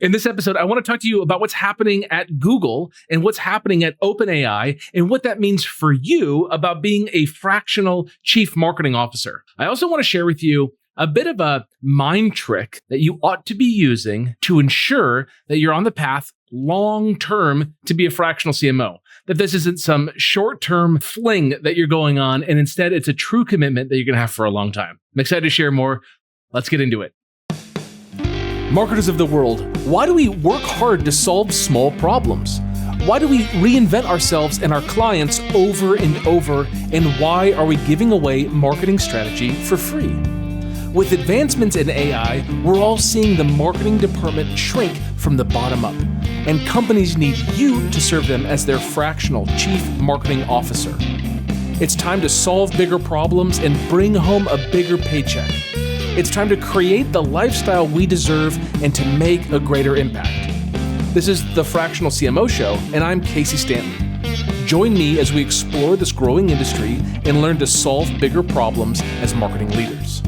In this episode, I want to talk to you about what's happening at Google and what's happening at OpenAI and what that means for you about being a fractional chief marketing officer. I also want to share with you a bit of a mind trick that you ought to be using to ensure that you're on the path long-term to be a fractional CMO. That this isn't some short-term fling that you're going on, and instead it's a true commitment that you're going to have for a long time. I'm excited to share more. Let's get into it. Marketers of the world, why do we work hard to solve small problems? Why do we reinvent ourselves and our clients over and over? And why are we giving away marketing strategy for free? With advancements in AI, we're all seeing the marketing department shrink from the bottom up. And companies need you to serve them as their fractional chief marketing officer. It's time to solve bigger problems and bring home a bigger paycheck. It's time to create the lifestyle we deserve and to make a greater impact. This is the Fractional CMO Show, and I'm Casey Stanton. Join me as we explore this growing industry and learn to solve bigger problems as marketing leaders.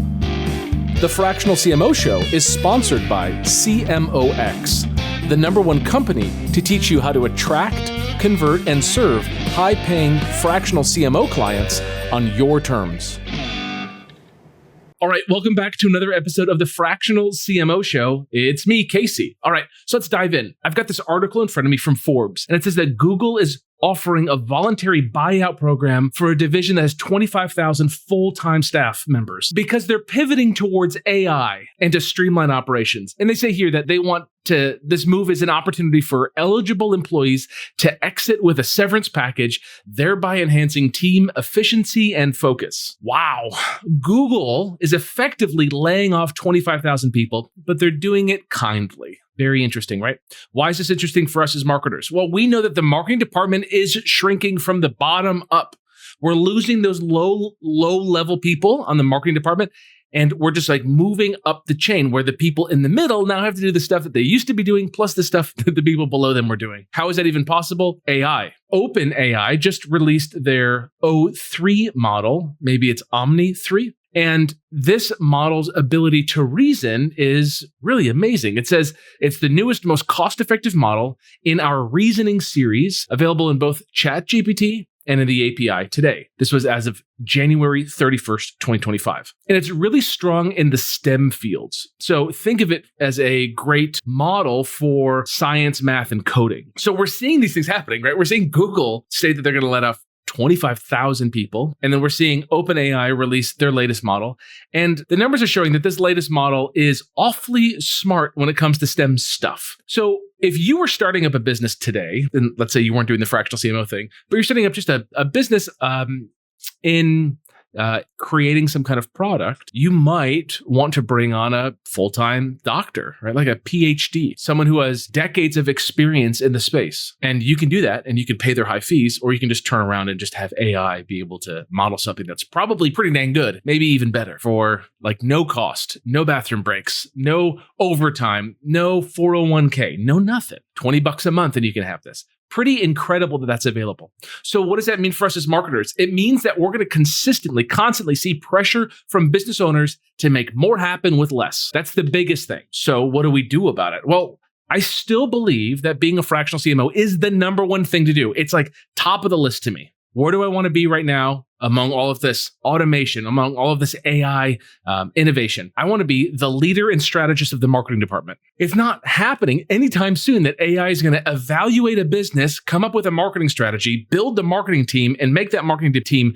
The Fractional CMO Show is sponsored by CMOx, the #1 company to teach you how to attract, convert, and serve high-paying fractional CMO clients on your terms. All right, welcome back to another episode of the Fractional CMO Show. It's me, Casey. All right, so let's dive in. I've got this article in front of me from Forbes, and it says that Google is offering a voluntary buyout program for a division that has 25,000 full-time staff members because they're pivoting towards AI and to streamline operations. And they say here that this move is an opportunity for eligible employees to exit with a severance package, thereby enhancing team efficiency and focus. Wow. Google is effectively laying off 25,000 people, but they're doing it kindly. Very interesting, right? Why is this interesting for us as marketers? Well, we know that the marketing department is shrinking from the bottom up. We're losing those low-level people on the marketing department, and we're just like moving up the chain where the people in the middle now have to do the stuff that they used to be doing, plus the stuff that the people below them were doing. How is that even possible? AI. OpenAI just released their O3 model. Maybe it's Omni 3. And this model's ability to reason is really amazing. It says it's the newest, most cost-effective model in our reasoning series, available in both ChatGPT and in the API today. This was as of January 31st, 2025. And it's really strong in the STEM fields. So think of it as a great model for science, math, and coding. So we're seeing these things happening, right? We're seeing Google say that they're going to let off 25,000 people. And then we're seeing OpenAI release their latest model. And the numbers are showing that this latest model is awfully smart when it comes to STEM stuff. So if you were starting up a business today, and let's say you weren't doing the fractional CMO thing, but you're setting up just a business in creating some kind of product, you might want to bring on a full-time doctor, right? Like a PhD, someone who has decades of experience in the space. And you can do that and you can pay their high fees, or you can just turn around and just have AI be able to model something that's probably pretty dang good, maybe even better, for like no cost, no bathroom breaks, no overtime, no 401k, no nothing. $20 a month and you can have this. Pretty incredible that that's available. So what does that mean for us as marketers? It means that we're going to constantly see pressure from business owners to make more happen with less. That's the biggest thing. So what do we do about it? Well, I still believe that being a fractional CMO is the #1 thing to do. It's like top of the list to me. Where do I want to be right now among all of this automation, among all of this AI innovation? I want to be the leader and strategist of the marketing department. It's not happening anytime soon that AI is going to evaluate a business, come up with a marketing strategy, build the marketing team, and make that marketing team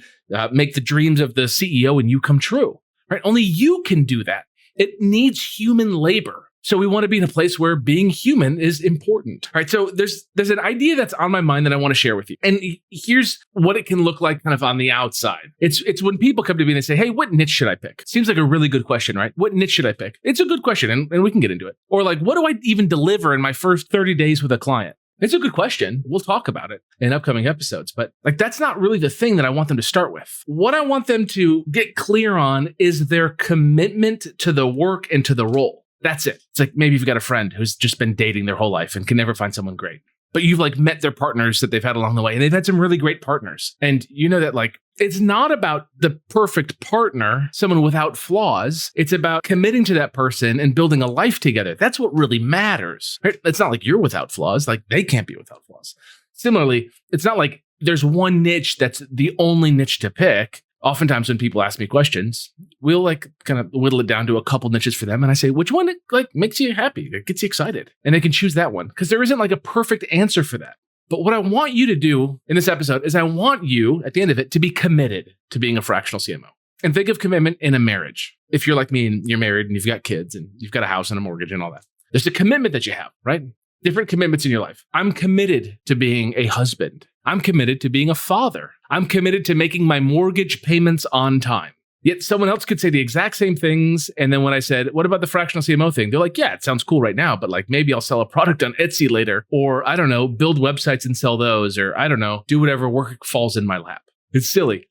make the dreams of the CEO and you come true. Right? Only you can do that. It needs human labor. So we want to be in a place where being human is important. All right. So there's an idea that's on my mind that I want to share with you. And here's what it can look like kind of on the outside. It's when people come to me and they say, hey, what niche should I pick? Seems like a really good question, right? What niche should I pick? It's a good question and we can get into it. Or like, what do I even deliver in my first 30 days with a client? It's a good question. We'll talk about it in upcoming episodes, but like that's not really the thing that I want them to start with. What I want them to get clear on is their commitment to the work and to the role. That's it. It's like maybe you've got a friend who's just been dating their whole life and can never find someone great. but you've like met their partners that they've had along the way, and they've had some really great partners. And you know that like, it's not about the perfect partner, someone without flaws. It's about committing to that person and building a life together. That's what really matters, right? It's not like you're without flaws. Like they can't be without flaws. Similarly, it's not like there's one niche that's the only niche to pick. Oftentimes when people ask me questions, we'll like kind of whittle it down to a couple niches for them. And I say, which one like makes you happy? It gets you excited. And they can choose that one because there isn't like a perfect answer for that. But what I want you to do in this episode is I want you at the end of it to be committed to being a fractional CMO. And think of commitment in a marriage. If you're like me and you're married and you've got kids and you've got a house and a mortgage and all that, there's a commitment that you have, right? Different commitments in your life. I'm committed to being a husband. I'm committed to being a father. I'm committed to making my mortgage payments on time. Yet someone else could say the exact same things. And then when I said, what about the fractional CMO thing? They're like, yeah, it sounds cool right now, but like maybe I'll sell a product on Etsy later, or I don't know, build websites and sell those, or I don't know, do whatever work falls in my lap. It's silly.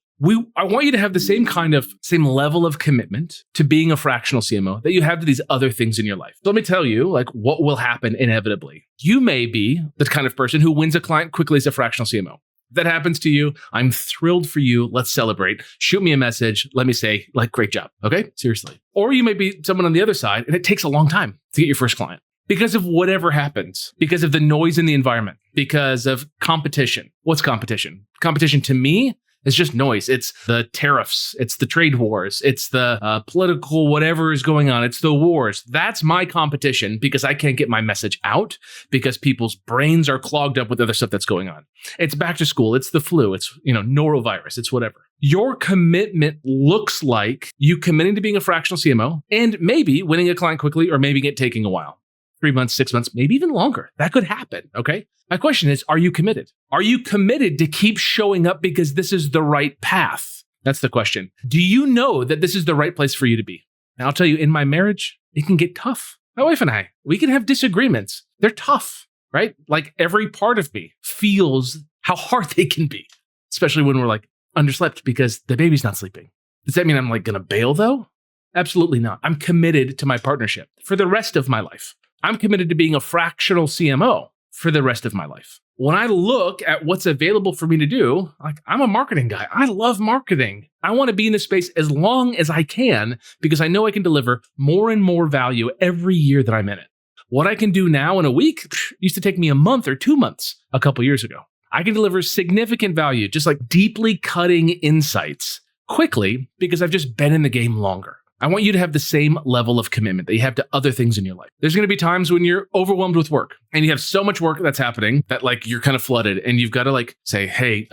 I want you to have the same level of commitment to being a fractional CMO that you have to these other things in your life. So let me tell you, like, what will happen inevitably. You may be the kind of person who wins a client quickly as a fractional CMO. If that happens to you, I'm thrilled for you. Let's celebrate. Shoot me a message. Let me say, like, great job. Okay? Seriously. Or you may be someone on the other side, and it takes a long time to get your first client because of whatever happens, because of the noise in the environment, because of competition. What's competition? Competition to me, it's just noise. It's the tariffs. It's the trade wars. It's the political whatever is going on. It's the wars. That's my competition because I can't get my message out because people's brains are clogged up with other stuff that's going on. It's back to school. It's the flu. It's, norovirus. It's whatever. Your commitment looks like you committing to being a fractional CMO and maybe winning a client quickly or maybe it taking a while. 3 months, 6 months, maybe even longer. That could happen, okay? My question is, are you committed? Are you committed to keep showing up because this is the right path? That's the question. Do you know that this is the right place for you to be? And I'll tell you, in my marriage, it can get tough. My wife and I, we can have disagreements. They're tough, right? Like every part of me feels how hard they can be, especially when we're like underslept because the baby's not sleeping. Does that mean I'm like going to bail though? Absolutely not. I'm committed to my partnership for the rest of my life. I'm committed to being a fractional CMO for the rest of my life. When I look at what's available for me to do, like I'm a marketing guy. I love marketing. I want to be in this space as long as I can because I know I can deliver more and more value every year that I'm in it. What I can do now in a week used to take me a month or 2 months a couple years ago. I can deliver significant value, just like deeply cutting insights quickly because I've just been in the game longer. I want you to have the same level of commitment that you have to other things in your life. There's going to be times when you're overwhelmed with work and you have so much work that's happening that like you're kind of flooded and you've got to like say, hey,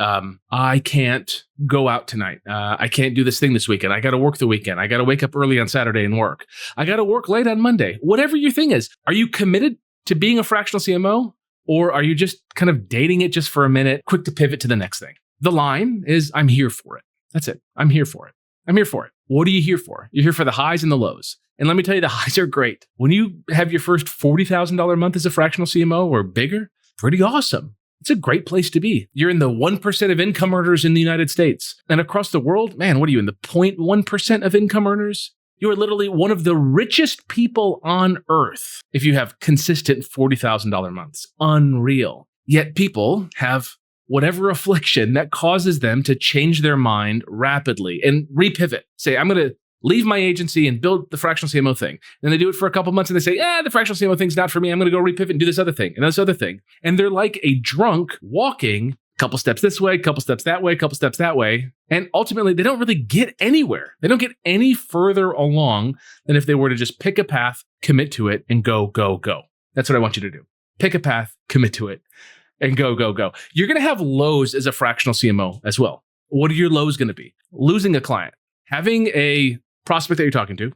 I can't go out tonight. I can't do this thing this weekend. I got to work the weekend. I got to wake up early on Saturday and work. I got to work late on Monday. Whatever your thing is, are you committed to being a fractional CMO or are you just kind of dating it just for a minute, quick to pivot to the next thing? The line is, I'm here for it. That's it. I'm here for it. I'm here for it. What are you here for? You're here for the highs and the lows. And let me tell you, the highs are great. When you have your first $40,000 a month as a fractional CMO or bigger, pretty awesome. It's a great place to be. You're in the 1% of income earners in the United States. And across the world, man, what are you in the 0.1% of income earners? You are literally one of the richest people on earth if you have consistent $40,000 months. Unreal. Yet people have whatever affliction that causes them to change their mind rapidly and repivot. Say, I'm going to leave my agency and build the fractional CMO thing. And they do it for a couple months and they say, the fractional CMO thing's not for me. I'm going to go repivot and do this other thing and this other thing. And they're like a drunk walking a couple steps this way, a couple steps that way, a couple steps that way. And ultimately, they don't really get anywhere. They don't get any further along than if they were to just pick a path, commit to it, and go, go, go. That's what I want you to do. Pick a path, commit to it. And go, go, go. You're going to have lows as a fractional CMO as well. What are your lows going to be? Losing a client, having a prospect that you're talking to.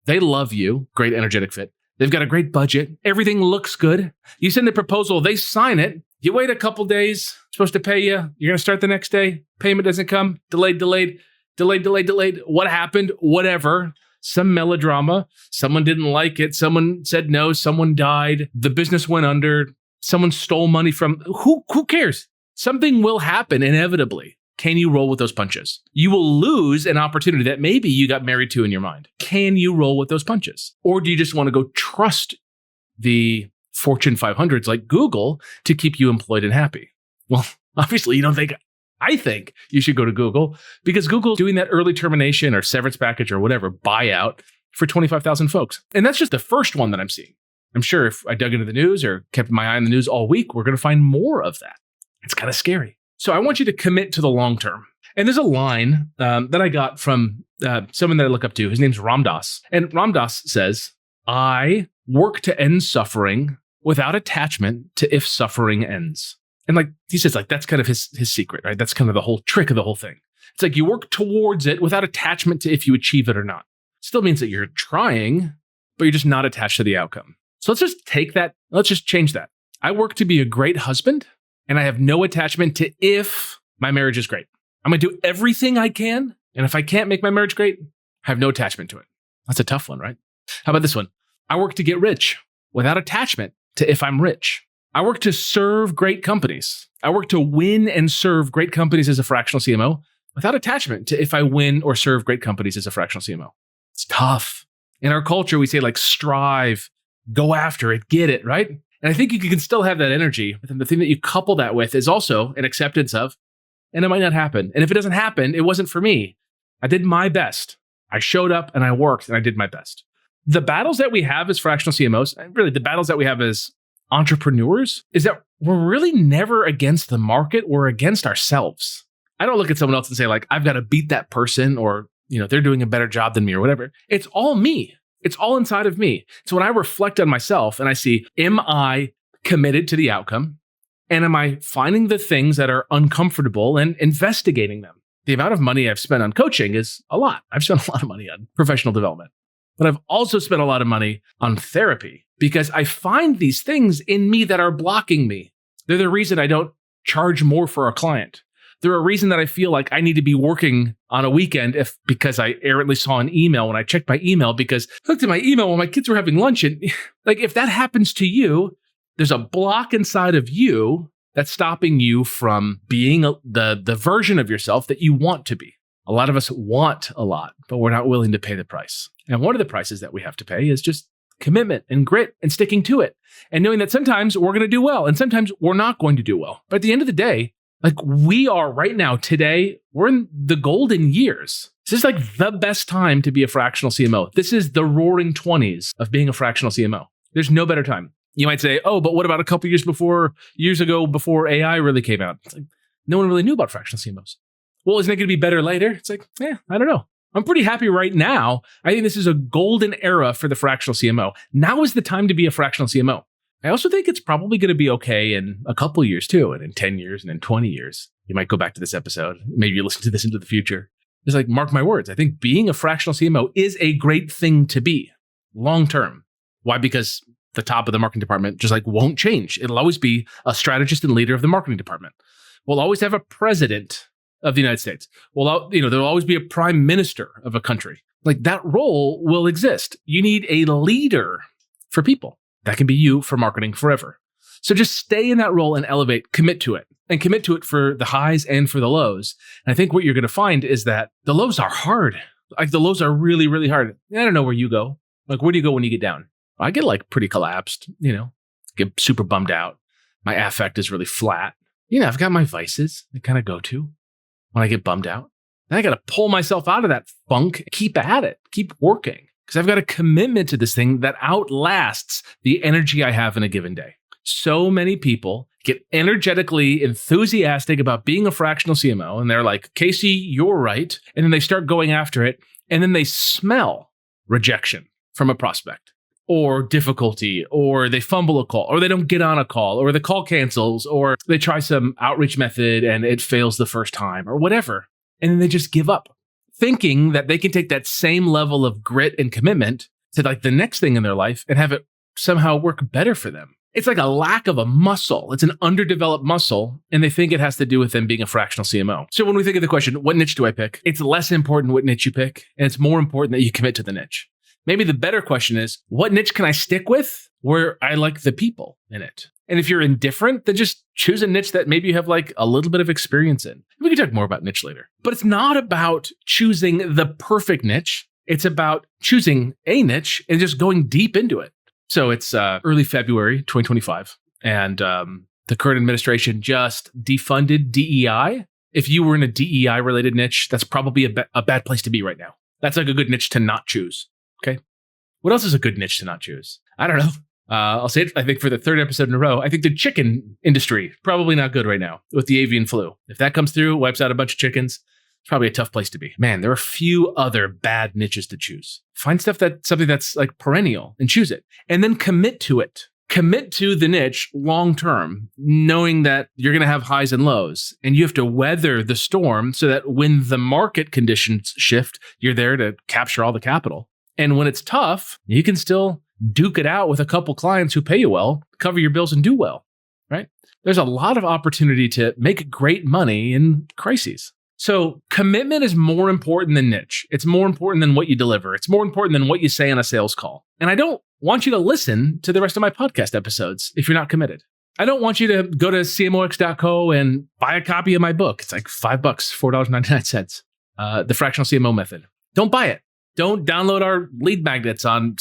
They love you. Great energetic fit. They've got a great budget. Everything looks good. You send the proposal. They sign it. You wait a couple days. Supposed to pay you. You're going to start the next day. Payment doesn't come. Delayed. What happened? Whatever. Some melodrama. Someone didn't like it. Someone said no. Someone died. The business went under. Someone stole money from, who cares? Something will happen inevitably. Can you roll with those punches? You will lose an opportunity that maybe you got married to in your mind. Can you roll with those punches? Or do you just want to go trust the Fortune 500s like Google to keep you employed and happy. Well, obviously, I think you should go to Google because Google's doing that early termination or severance package or whatever buyout for 25,000 folks. And that's just the first one that I'm seeing. I'm sure if I dug into the news or kept my eye on the news all week, we're going to find more of that. It's kind of scary. So I want you to commit to the long term. And there's a line that I got from someone that I look up to. His name's Ram Dass. And Ram Dass says, I work to end suffering without attachment to if suffering ends. And he says, that's kind of his secret, right? That's kind of the whole trick of the whole thing. It's like you work towards it without attachment to if you achieve it or not. Still means that you're trying, but you're just not attached to the outcome. So let's just change that. I work to be a great husband, and I have no attachment to if my marriage is great. I'm going to do everything I can, and if I can't make my marriage great, I have no attachment to it. That's a tough one, right? How about this one? I work to get rich without attachment to if I'm rich. I work to serve great companies. I work to win and serve great companies as a fractional CMO without attachment to if I win or serve great companies as a fractional CMO. It's tough. In our culture, we say strive, go after it, get it, right? And I think you can still have that energy. But then the thing that you couple that with is also an acceptance of, and it might not happen. And if it doesn't happen, it wasn't for me. I did my best. I showed up and I worked and I did my best. The battles that we have as fractional CMOs, and really the battles that we have as entrepreneurs, is that we're really never against the market. We're against ourselves. I don't look at someone else and say I've got to beat that person or, they're doing a better job than me or whatever. It's all me. It's all inside of me. So when I reflect on myself and I see, am I committed to the outcome? And am I finding the things that are uncomfortable and investigating them? The amount of money I've spent on coaching is a lot. I've spent a lot of money on professional development. But I've also spent a lot of money on therapy because I find these things in me that are blocking me. They're the reason I don't charge more for a client. They're a reason that I feel like I need to be working on a weekend because I errantly saw an email when I checked my email because I looked at my email when my kids were having lunch. And if that happens to you, there's a block inside of you that's stopping you from being the version of yourself that you want to be. A lot of us want a lot, but we're not willing to pay the price. And one of the prices that we have to pay is just commitment and grit and sticking to it and knowing that sometimes we're going to do well and sometimes we're not going to do well. But at the end of the day, we are right now, today, we're in the golden years. This is the best time to be a fractional CMO. This is the roaring 20s of being a fractional CMO. There's no better time. You might say, oh, but what about a couple years ago before AI really came out? It's no one really knew about fractional CMOs. Well, isn't it going to be better later? It's I don't know. I'm pretty happy right now. I think this is a golden era for the fractional CMO. Now is the time to be a fractional CMO. I also think it's probably going to be okay in a couple years too, and in 10 years and in 20 years. You might go back to this episode. Maybe you listen to this into the future. It's mark my words. I think being a fractional CMO is a great thing to be long term. Why? Because the top of the marketing department just won't change. It'll always be a strategist and leader of the marketing department. We'll always have a president of the United States. Well, there'll always be a prime minister of a country. That role will exist. You need a leader for people. That can be you for marketing forever. So just stay in that role and elevate, commit to it, and commit to it for the highs and for the lows. And I think what you're going to find is that the lows are hard. The lows are really, really hard. I don't know where you go. Where do you go when you get down? I get pretty collapsed, get super bummed out. My affect is really flat. I've got my vices I kind of go to when I get bummed out. Then I got to pull myself out of that funk, keep at it, keep working. Because I've got a commitment to this thing that outlasts the energy I have in a given day. So many people get energetically enthusiastic about being a fractional CMO, and they're like, Casey, you're right. And then they start going after it, and then they smell rejection from a prospect, or difficulty, or they fumble a call, or they don't get on a call, or the call cancels, or they try some outreach method and it fails the first time, or whatever. And then they just give up, thinking that they can take that same level of grit and commitment to the next thing in their life and have it somehow work better for them. It's a lack of a muscle. It's an underdeveloped muscle, and they think it has to do with them being a fractional CMO. So when we think of the question, what niche do I pick? It's less important what niche you pick, and it's more important that you commit to the niche. Maybe the better question is, what niche can I stick with where I like the people in it? And if you're indifferent, then just choose a niche that maybe you have a little bit of experience in. We can talk more about niche later. But it's not about choosing the perfect niche. It's about choosing a niche and just going deep into it. So it's early February 2025, and the current administration just defunded DEI. If you were in a DEI-related niche, that's probably a bad place to be right now. That's like a good niche to not choose, okay? What else is a good niche to not choose? I don't know. I'll say it, I think, for the third episode in a row. I think the chicken industry, probably not good right now with the avian flu. If that comes through, wipes out a bunch of chickens, it's probably a tough place to be. Man, there are a few other bad niches to choose. Find something that's like perennial and choose it. And then commit to it. Commit to the niche long term, knowing that you're going to have highs and lows. And you have to weather the storm so that when the market conditions shift, you're there to capture all the capital. And when it's tough, you can still duke it out with a couple clients who pay you well, cover your bills, and do well, right? There's a lot of opportunity to make great money in crises. So commitment is more important than niche. It's more important than what you deliver. It's more important than what you say on a sales call. And I don't want you to listen to the rest of my podcast episodes if you're not committed. I don't want you to go to CMOx.co and buy a copy of my book. It's like $5, $4.99. The Fractional CMO Method. Don't buy it. Don't download our lead magnets on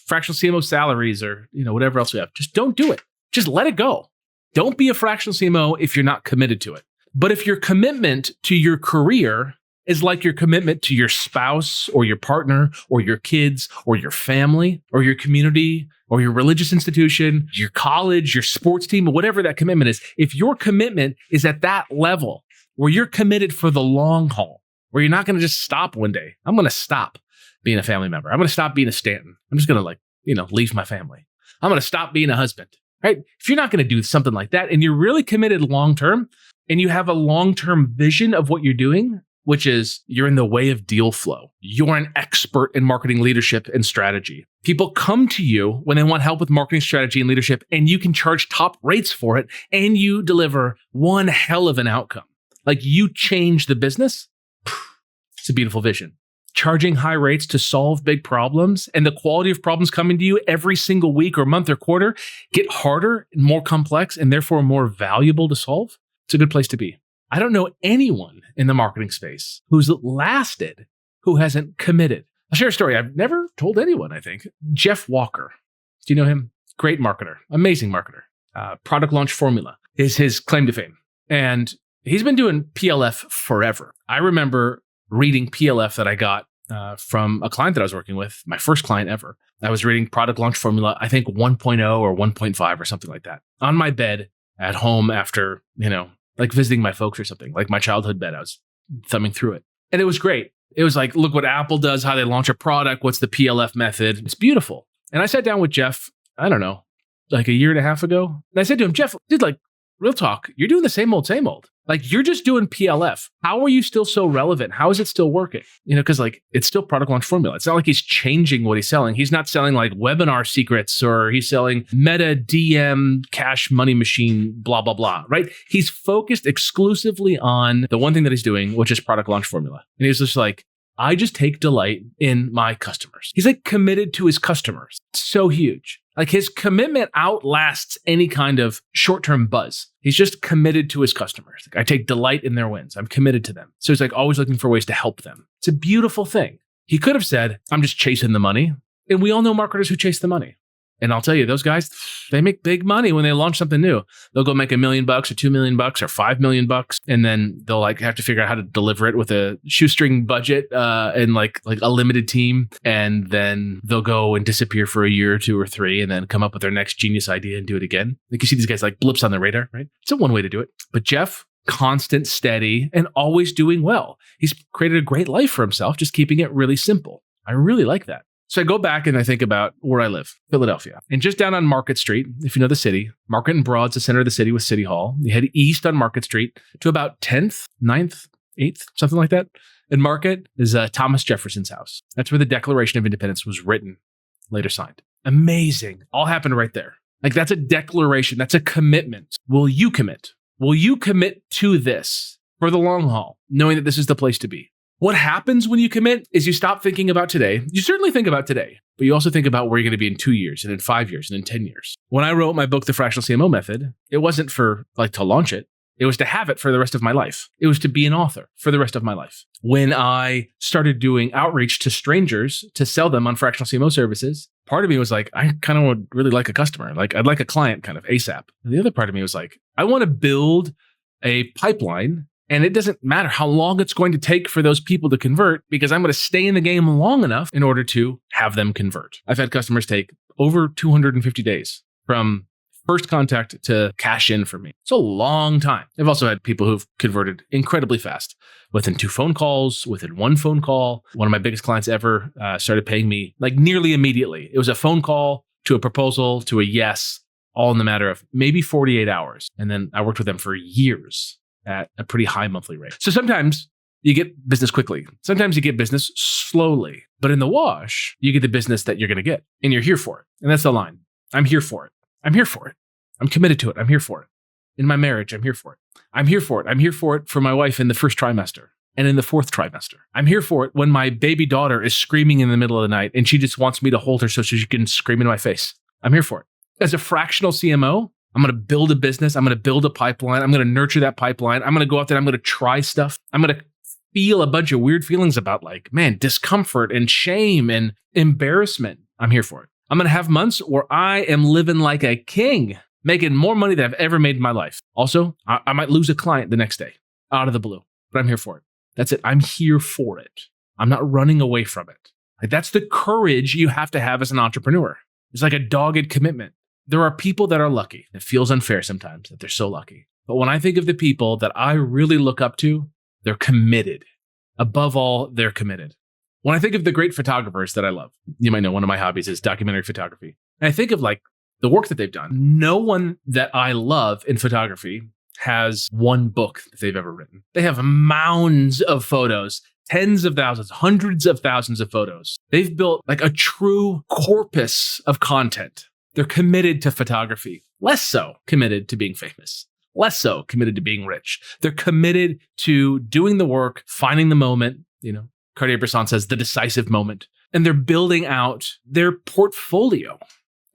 fractional CMO salaries or whatever else we have. Just don't do it. Just let it go. Don't be a fractional CMO if you're not committed to it. But if your commitment to your career is like your commitment to your spouse or your partner or your kids or your family or your community or your religious institution, your college, your sports team, or whatever that commitment is, if your commitment is at that level where you're committed for the long haul, where you're not going to just stop one day, I'm going to stop being a family member. I'm going to stop being a Stanton. I'm just going to leave my family. I'm going to stop being a husband, right? If you're not going to do something like that and you're really committed long-term and you have a long-term vision of what you're doing, which is you're in the way of deal flow. You're an expert in marketing leadership and strategy. People come to you when they want help with marketing strategy and leadership, and you can charge top rates for it, and you deliver one hell of an outcome. Like you change the business. It's a beautiful vision. Charging high rates to solve big problems and the quality of problems coming to you every single week or month or quarter get harder and more complex and therefore more valuable to solve. It's a good place to be. I don't know anyone in the marketing space who's lasted who hasn't committed. I'll share a story I've never told anyone, I think. Jeff Walker. Do you know him? Great marketer, amazing marketer. Product launch formula is his claim to fame. And he's been doing PLF forever. I remember reading PLF that I got from a client that I was working with, my first client ever. I was reading product launch formula, I think 1.0 or 1.5 or something like that, on my bed at home after, like visiting my folks or something, like my childhood bed. I was thumbing through it. And it was great. It was like, look what Apple does, how they launch a product, what's the PLF method. It's beautiful. And I sat down with Jeff, I don't know, like a year and a half ago. And I said to him, Jeff, dude, like real talk, you're doing the same old, same old. Like you're just doing PLF. How are you still so relevant? How is it still working? Because like it's still product launch formula. It's not like he's changing what he's selling. He's not selling like webinar secrets or he's selling meta DM cash money machine, blah, blah, blah, right? He's focused exclusively on the one thing that he's doing, which is product launch formula. And he's just like, I just take delight in my customers. He's like committed to his customers. It's so huge. Like his commitment outlasts any kind of short-term buzz. He's just committed to his customers. Like, I take delight in their wins. I'm committed to them. So he's like always looking for ways to help them. It's a beautiful thing. He could have said, I'm just chasing the money. And we all know marketers who chase the money. And I'll tell you, those guys, they make big money when they launch something new. They'll go make $1 million or $2 million or $5 million. And then they'll like have to figure out how to deliver it with a shoestring budget and like a limited team. And then they'll go and disappear for a year or 2 or 3 and then come up with their next genius idea and do it again. Like you see these guys like blips on the radar, right? It's a one way to do it. But Jeff, constant, steady, and always doing well. He's created a great life for himself, just keeping it really simple. I really like that. So I go back and I think about where I live, Philadelphia. And just down on Market Street, if you know the city, Market and Broad's the center of the city with City Hall. You head east on Market Street to about 10th, 9th, 8th, something like that. And Market is Thomas Jefferson's house. That's where the Declaration of Independence was written, later signed. Amazing. All happened right there. Like that's a declaration. That's a commitment. Will you commit? Will you commit to this for the long haul, knowing that this is the place to be? What happens when you commit is you stop thinking about today. You certainly think about today, but you also think about where you're going to be in 2 years and in 5 years and in 10 years. When I wrote my book, The Fractional CMO Method, it wasn't for like to launch it. It was to have it for the rest of my life. It was to be an author for the rest of my life. When I started doing outreach to strangers to sell them on fractional CMO services, part of me was like, I kind of would really like a customer. Like I'd like a client kind of ASAP. And the other part of me was like, I want to build a pipeline, and it doesn't matter how long it's going to take for those people to convert, because I'm going to stay in the game long enough in order to have them convert. I've had customers take over 250 days from first contact to cash in for me. It's a long time. I've also had people who've converted incredibly fast, within 2 phone calls, within 1 phone call. One of my biggest clients ever started paying me like nearly immediately. It was a phone call to a proposal to a yes, all in the matter of maybe 48 hours. And then I worked with them for years at a pretty high monthly rate. So sometimes you get business quickly. Sometimes you get business slowly. But in the wash, you get the business that you're going to get, and you're here for it. And that's the line. I'm here for it. I'm here for it. I'm committed to it. I'm here for it. In my marriage, I'm here for it. I'm here for it. I'm here for it for my wife in the first trimester and in the 4th trimester. I'm here for it when my baby daughter is screaming in the middle of the night and she just wants me to hold her so she can scream in my face. I'm here for it. As a fractional CMO, I'm going to build a business. I'm going to build a pipeline. I'm going to nurture that pipeline. I'm going to go out there. I'm going to try stuff. I'm going to feel a bunch of weird feelings about like, man, discomfort and shame and embarrassment. I'm here for it. I'm going to have months where I am living like a king, making more money than I've ever made in my life. Also, I might lose a client the next day out of the blue, but I'm here for it. That's it. I'm here for it. I'm not running away from it. Like, that's the courage you have to have as an entrepreneur. It's like a dogged commitment. There are people that are lucky. It feels unfair sometimes that they're so lucky. But when I think of the people that I really look up to, they're committed. Above all, they're committed. When I think of the great photographers that I love, you might know one of my hobbies is documentary photography. And I think of like the work that they've done. No one that I love in photography has one book that they've ever written. They have mounds of photos, tens of thousands, hundreds of thousands of photos. They've built like a true corpus of content. They're committed to photography, less so committed to being famous, less so committed to being rich. They're committed to doing the work, finding the moment, Cartier-Bresson says the decisive moment, and they're building out their portfolio.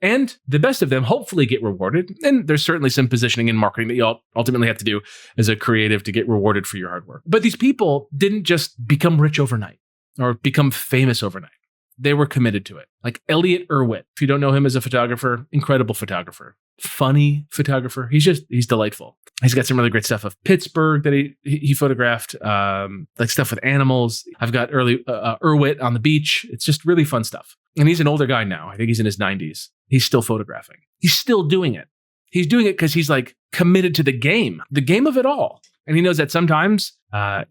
And the best of them hopefully get rewarded. And there's certainly some positioning in marketing that you ultimately have to do as a creative to get rewarded for your hard work. But these people didn't just become rich overnight or become famous overnight. They were committed to it. Like Elliot Erwitt, if you don't know him as a photographer, incredible photographer, funny photographer. He's delightful. He's got some really great stuff of Pittsburgh that he photographed, like stuff with animals. I've got Erwitt on the beach. It's just really fun stuff. And he's an older guy now. I think he's in his 90s. He's still photographing. He's still doing it. He's doing it because he's like committed to the game of it all. And he knows that sometimes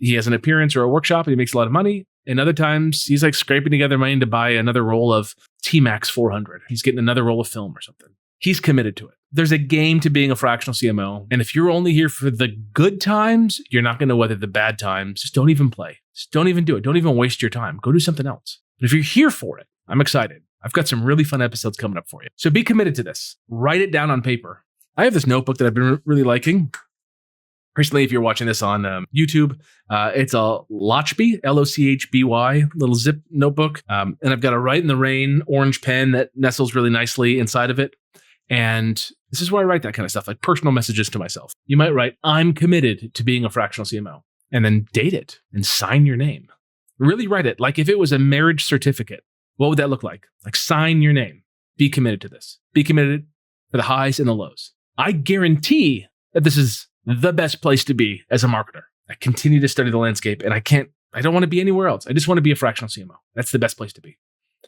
he has an appearance or a workshop and he makes a lot of money. And other times he's like scraping together money to buy another roll of T-Max 400. He's getting another roll of film or something. He's committed to it. There's a game to being a fractional CMO. And if you're only here for the good times, you're not going to weather the bad times. Just don't even play. Just don't even do it. Don't even waste your time. Go do something else. But if you're here for it, I'm excited. I've got some really fun episodes coming up for you. So be committed to this. Write it down on paper. I have this notebook that I've been really liking. Recently, if you're watching this on YouTube, it's a Lochby, Lochby, little zip notebook. And I've got a Write in the Rain orange pen that nestles really nicely inside of it. And this is where I write that kind of stuff, like personal messages to myself. You might write, I'm committed to being a fractional CMO, and then date it and sign your name. Really write it. Like if it was a marriage certificate, what would that look like? Like sign your name. Be committed to this. Be committed for the highs and the lows. I guarantee that this is the best place to be as a marketer. I continue to study the landscape and I don't want to be anywhere else. I just want to be a fractional CMO. That's the best place to be.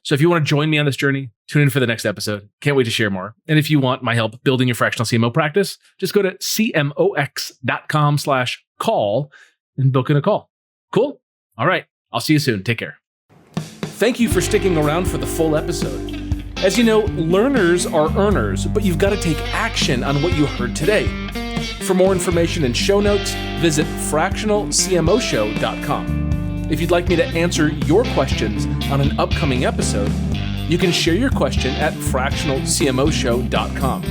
So if you want to join me on this journey, tune in for the next episode. Can't wait to share more. And if you want my help building your fractional CMO practice, just go to cmox.com/call and book in a call. Cool? All right. I'll see you soon. Take care. Thank you for sticking around for the full episode. As you know, learners are earners, but you've got to take action on what you heard today. For more information and show notes, visit fractionalcmoshow.com. If you'd like me to answer your questions on an upcoming episode, you can share your question at fractionalcmoshow.com.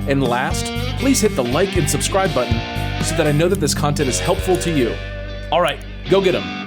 And last, please hit the like and subscribe button so that I know that this content is helpful to you. All right, go get them.